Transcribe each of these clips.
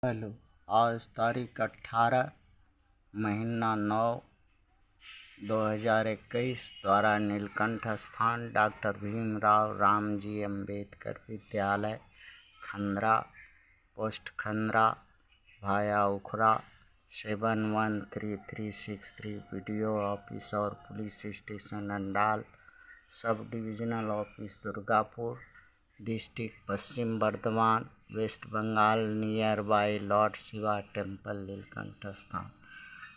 Hello. आज तारीख 18 महीना 9 2021 द्वारा नीलकंठ स्थान डॉक्टर भीमराव रामजी अम्बेडकर विद्यालय खंद्रा पोस्ट खंद्रा भाया उखरा 713363 वीडियो ऑफिस और police station Andal sub divisional office Durgapur district Paschim Bardhaman West Bengal near by lord Shiva temple Nilkanth Sthan.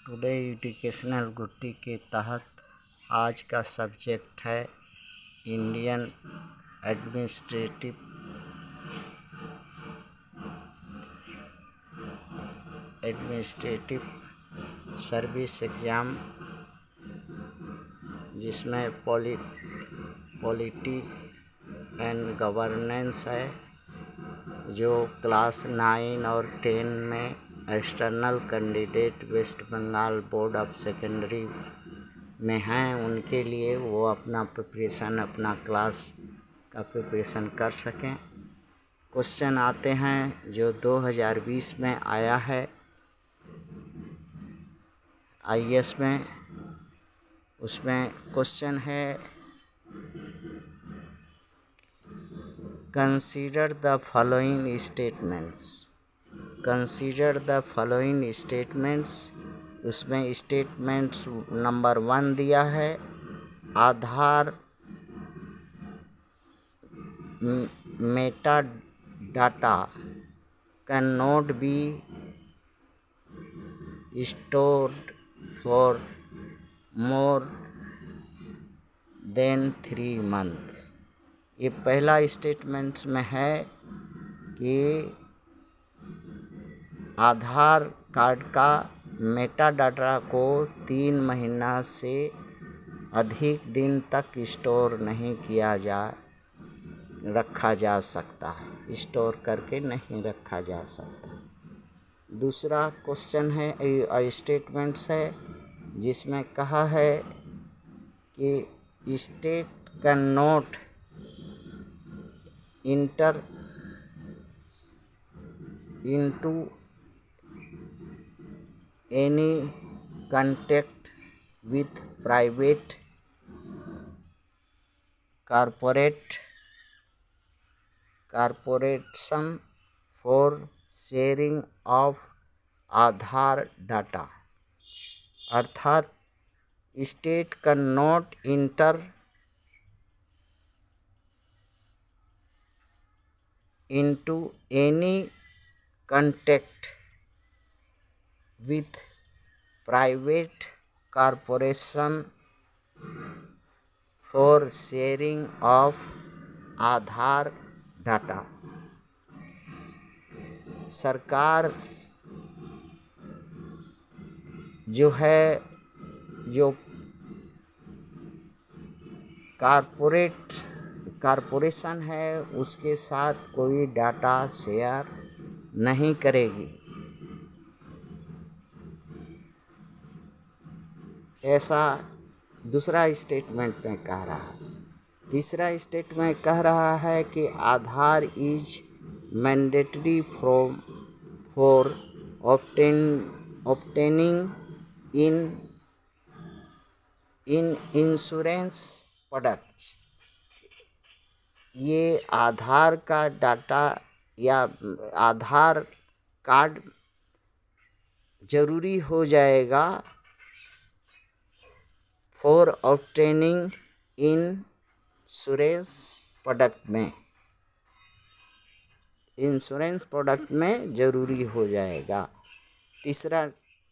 Today educational गुट्टी के तहत आज का सब्जेक्ट है इंडियन एडमिनिस्ट्रेटिव सर्विस एग्ज़ाम, जिसमें पॉलिटी एंड गवर्नेंस है, जो क्लास 9 और 10 में external candidate West Bengal board of secondary में हैं, उनके लिए वो अपना क्लास का प्रिपरेशन कर सकें। क्वेश्चन आते हैं जो 2020 में आया है IAS में। उसमें क्वेश्चन है कंसीडर द फॉलोइंग स्टेटमेंट्स। उसमें स्टेटमेंट्स नंबर 1 दिया है, Aadhaar meta data can not be stored for more than 3 months। ये पहला स्टेटमेंट्स में है कि आधार कार्ड का मेटा डाटा को 3 महीना से अधिक दिन तक रखा जा सकता है, स्टोर करके नहीं रखा जा सकता। दूसरा क्वेश्चन है स्टेटमेंट्स है, जिसमें कहा है कि state can not enter into any contract with private corporation for sharing of Aadhaar data. अर्थात state can not enter into any contact with private corporation for sharing of Aadhaar data. सरकार जो कॉरपोरेशन है, उसके साथ कोई डाटा शेयर नहीं करेगी, ऐसा दूसरा स्टेटमेंट में कह रहा है। तीसरा स्टेटमेंट कह रहा है कि Aadhaar is mandatory for obtaining in insurance products. ये आधार का डाटा या आधार कार्ड जरूरी हो जाएगा फॉर ऑब्टेनिंग इंश्योरेंस प्रोडक्ट में जरूरी हो जाएगा। तीसरा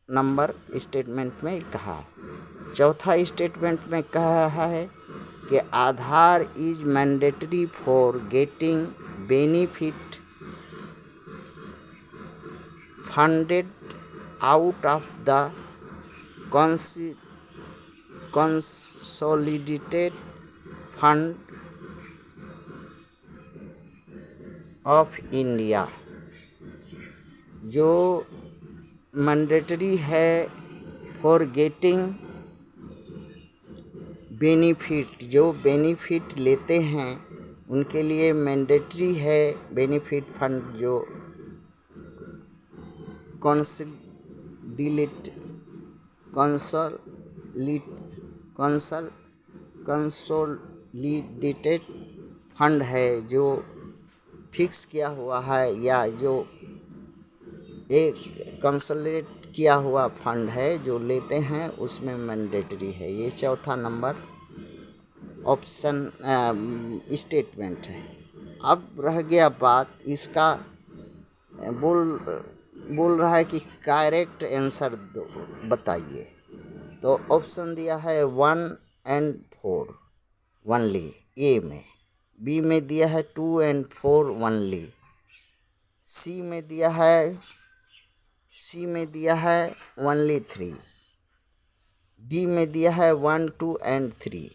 नंबर स्टेटमेंट में कहा। चौथा स्टेटमेंट में कहा है कि Aadhaar is mandatory for getting benefit funded out of the consolidated fund of India. जो मैंडेटरी है फॉर गेटिंग बेनिफिट, जो बेनिफिट लेते हैं उनके लिए मैंडेटरी है बेनिफिट फंड जो कंसोलिडेट कंसोल कंसोलिडेटेड फंड है जो फिक्स किया हुआ है या जो एक कंसोलिडेट किया हुआ फंड है जो लेते हैं उसमें मैंडेटरी है। ये चौथा नंबर ऑप्शन स्टेटमेंट है। अब रह गया बात इसका बोल बोल रहा है कि करेक्ट आंसर बताइए। तो ऑप्शन दिया है 1 और 4 ओनली ए में, बी में दिया है 2 और 4 ओनली, सी में दिया है ओनली 3, डी में दिया है 1, 2 और 3।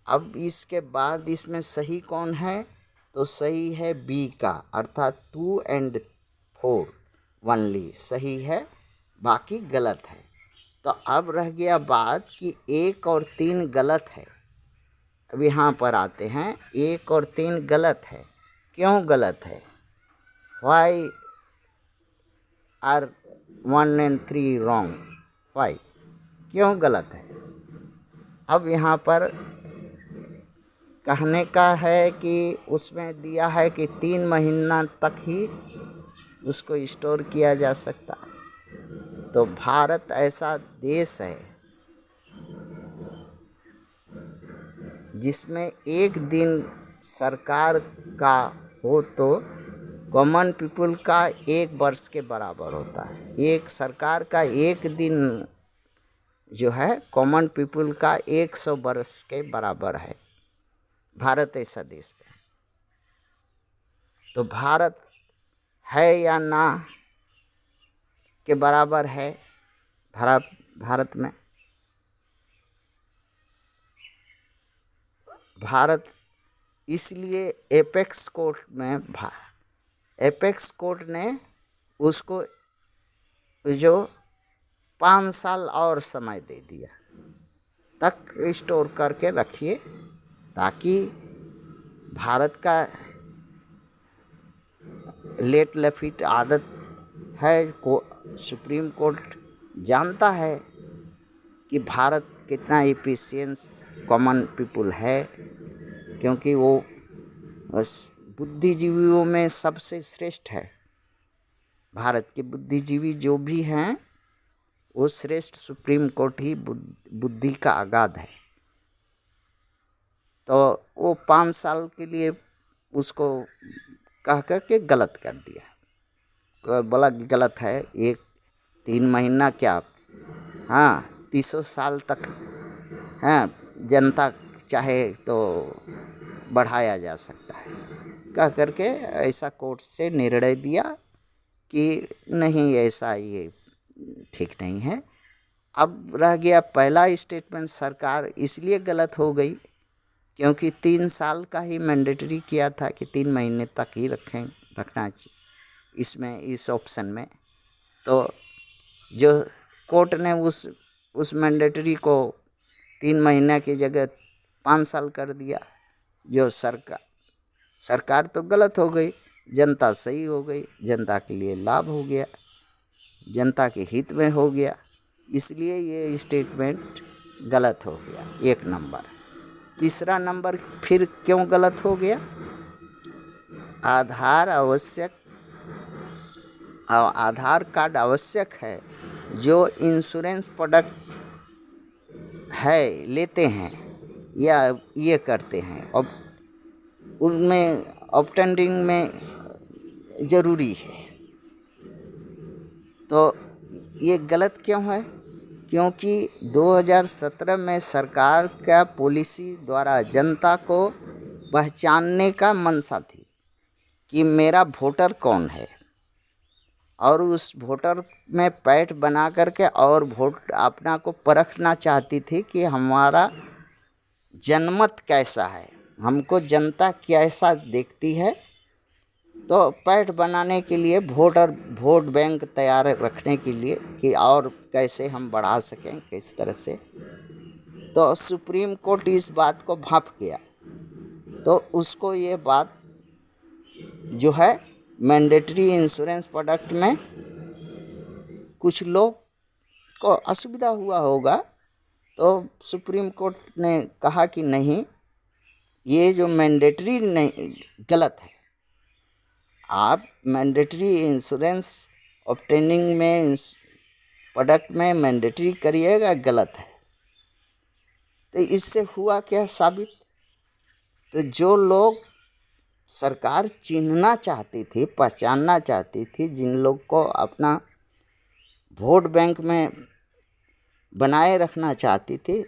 अब इसके बाद इसमें सही कौन है? तो सही है बी का, अर्थात 2 और 4 ओनली सही है, बाकी गलत है। तो अब रह गया बात कि 1 और 3 गलत है। अब यहाँ पर आते हैं, 1 और 3 गलत है। क्यों गलत है? वाई आर 1 और 3 रॉन्ग? वाई, क्यों गलत है? अब यहाँ पर कहने का है कि उसमें दिया है कि 3 महीना तक ही उसको स्टोर किया जा सकता है। तो भारत ऐसा देश है जिसमें एक दिन सरकार का हो तो कॉमन पीपल का 1 वर्ष के बराबर होता है। एक सरकार का एक दिन जो है कॉमन पीपल का 100 वर्ष के बराबर है। भारत ऐसा देश है। तो भारत है या ना के बराबर है भारत में। भारत इसलिए एपेक्स कोर्ट ने उसको जो 5 साल और समय दे दिया तक स्टोर करके रखिए, ताकि भारत का लेट लफीट आदत है। सुप्रीम कोर्ट जानता है कि भारत कितना एफिशिएंस कॉमन पीपल है, क्योंकि वो बुद्धिजीवियों में सबसे श्रेष्ठ है। भारत के बुद्धिजीवी जो भी हैं वो श्रेष्ठ सुप्रीम कोर्ट ही बुद्धि का आगाध है। तो वो 5 साल के लिए उसको कह कर के गलत कर दिया। बोला कि गलत है, 3 महीना क्या, हाँ 300 साल तक, हाँ जनता चाहे तो बढ़ाया जा सकता है, कह करके ऐसा कोर्ट से निर्णय दिया कि नहीं, ऐसा ये ठीक नहीं है। अब रह गया पहला स्टेटमेंट, सरकार इसलिए गलत हो गई क्योंकि 3 साल का ही मैंडेटरी किया था कि 3 महीने तक ही रखना चाहिए इसमें, इस ऑप्शन में। तो जो कोर्ट ने उस मैंडेटरी को 3 महीने की जगह 5 साल कर दिया। जो सरकार तो गलत हो गई, जनता सही हो गई, जनता के लिए लाभ हो गया, जनता के हित में हो गया, इसलिए ये स्टेटमेंट गलत हो गया। 1 नंबर। तीसरा नंबर फिर क्यों गलत हो गया? आधार कार्ड आवश्यक है। जो इंश्योरेंस प्रोडक्ट है लेते हैं या ये करते हैं, अब उनमें ऑप्टेंडिंग में ज़रूरी है। तो ये गलत क्यों है? क्योंकि 2017 में सरकार का पॉलिसी द्वारा जनता को पहचानने का मंशा थी कि मेरा वोटर कौन है, और उस वोटर में पैठ बना करके और वोट अपना को परखना चाहती थी कि हमारा जनमत कैसा है, हमको जनता कैसा देखती है। तो पैठ बनाने के लिए वोट बैंक तैयार रखने के लिए कि और कैसे हम बढ़ा सकें, किस तरह से। तो सुप्रीम कोर्ट इस बात को भांप गया, तो उसको ये बात जो है मैंडेटरी इंश्योरेंस प्रोडक्ट में कुछ लोग को असुविधा हुआ होगा, तो सुप्रीम कोर्ट ने कहा कि नहीं, ये जो मैंडेटरी नहीं, गलत है। आप मैंडेटरी इंश्योरेंस ऑब्टेनिंग में प्रोडक्ट में मैंडेटरी करिएगा, गलत है। तो इससे हुआ क्या साबित? तो जो लोग सरकार चिन्हना चाहती थी, पहचानना चाहती थी, जिन लोग को अपना वोट बैंक में बनाए रखना चाहती थी,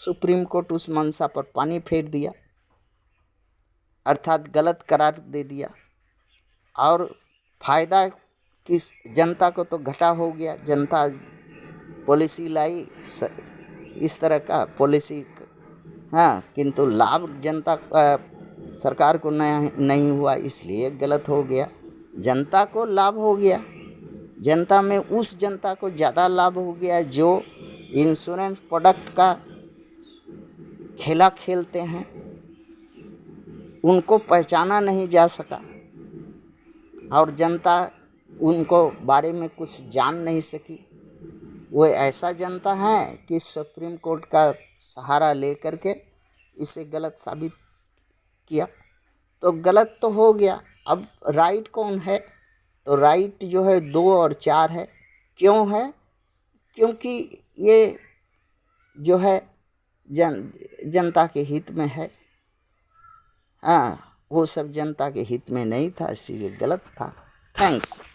सुप्रीम कोर्ट उस मंशा पर पानी फेर दिया, अर्थात गलत करार दे दिया। और फायदा किस जनता को तो घाटा हो गया। जनता पॉलिसी लाई, इस तरह का पॉलिसी, हाँ, किंतु लाभ जनता सरकार को नहीं हुआ, इसलिए गलत हो गया। जनता को लाभ हो गया, जनता में उस जनता को ज़्यादा लाभ हो गया जो इंश्योरेंस प्रोडक्ट का खेला खेलते हैं, उनको पहचाना नहीं जा सका और जनता उनको बारे में कुछ जान नहीं सकी। वो ऐसा जनता है कि सुप्रीम कोर्ट का सहारा लेकर के इसे गलत साबित किया। तो गलत तो हो गया। अब राइट कौन है? तो राइट जो है 2 और 4 है। क्यों है? क्योंकि ये जो है जनता के हित में है। हाँ, वो सब जनता के हित में नहीं था, इसलिए गलत था। थैंक्स।